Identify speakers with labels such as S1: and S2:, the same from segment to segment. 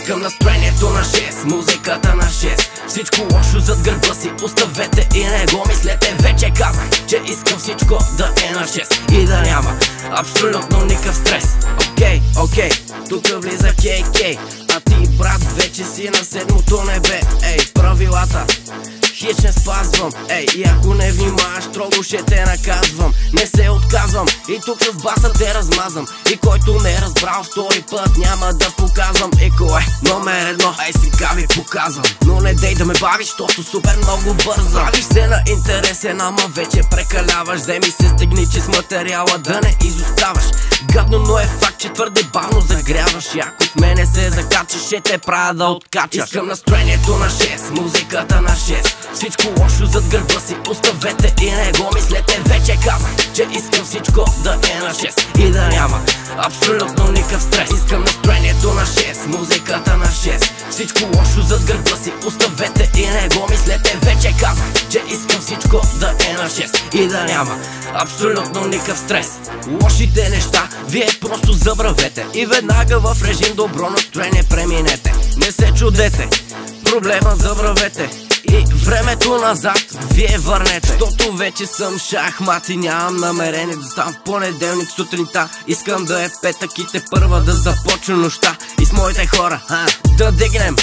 S1: Искам настроението на 6, музиката на 6. Всичко лошо зад гърба си оставете и не го мислете. Вече казах, че искам всичко да е на 6 и да няма абсолютно никакъв стрес. Окей, тук влиза KK, а ти брат вече си на седмото небе. Правилата хич не спазвам, и ако не внимаваш, строго ще те наказвам. Не се отказвам и тук с баса те размазвам. И който не е разбрал втори път, няма да показвам. Кой е номер едно, сега ви показвам. Но не дей да ме бавиш, защото супер много бързам. Правиш се на интересен, ама вече прекаляваш. Вземи се стегни, че с материала да не изоставаш. Гадно, но е факт, че твърде бавно загряваш. И ако с мене се закачаш, ще те правя да откачаш. Искам настроението на 6, музиката на 6. Всичко лошо зад гърба си оставете и не го мислете. Вече казах, че искам всичко да е на 6 и да няма абсолютно никакъв стрес. Искам настроението на 6, музиката на 6. Всичко лошо зад гърба си оставете и не го мислете. Вече казах, че искам всичко да е на 6 и да няма абсолютно никакъв стрес. Лошите неща вие просто забравете и веднага в режим добро настроение преминете. Не се чудете, проблема забравете и времето назад вие върнете. Защото вече съм шахмат и нямам намерение да ставам в понеделник сутринта. Искам да е петък и тепърва да започна нощта. И с моите хора да дигнем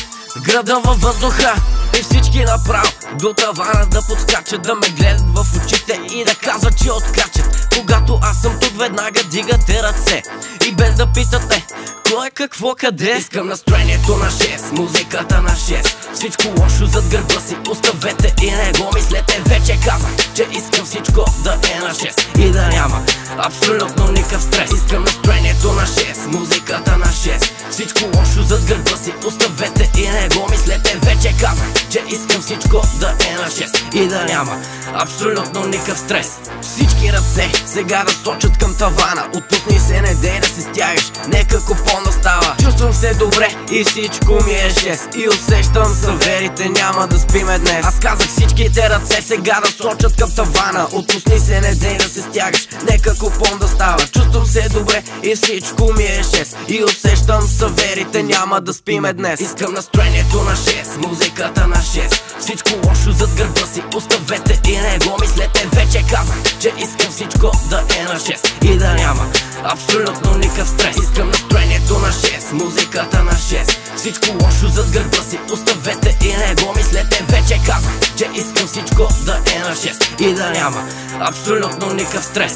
S1: града във въздуха. И всички направо до тавана да подскачат, да ме гледат в очите и да казват, че откачат. Когато аз съм тук, веднага дигате ръце и без да питате кой, какво, къде. Искам настроението на 6, музиката на 6. Всичко лошо зад гърба си оставете и не го мислете. Вече казах, че искам всичко да е на 6 и да няма абсолютно никакъв стрес. Искам настроението на 6, музиката на 6. Всичко лошо зад гърба си оставете и не го мислете. Вече казах, че искам всичко да е на 6 и да няма абсолютно никакъв стрес. Всички ръце сега да сочат към тавана. Отпусни се, не дей да се стягаш, нека купон да става. Чувствам се добре и всичко ми е 6 и усещам съверите, няма да спиме днес. Аз казах всичките ръце сега да сочат към тавана. Отпусни се, не дей да се стягаш, нека купон да става. Чувствам се добре и всичко ми е 6 и усещам съверите, няма да спиме днес. Искам настроението на 6, музиката на 6. Всичко лошо зад гърба си оставете и не го мислете. Вече казах, че искам всичко да е на 6 и да няма абсолютно никакъв стрес. Искам настроението на 6, музиката на 6. Всичко лошо зад гърба си оставете и не го мислете. Вече казах, че искам всичко да е на 6 и да няма абсолютно никакъв стрес.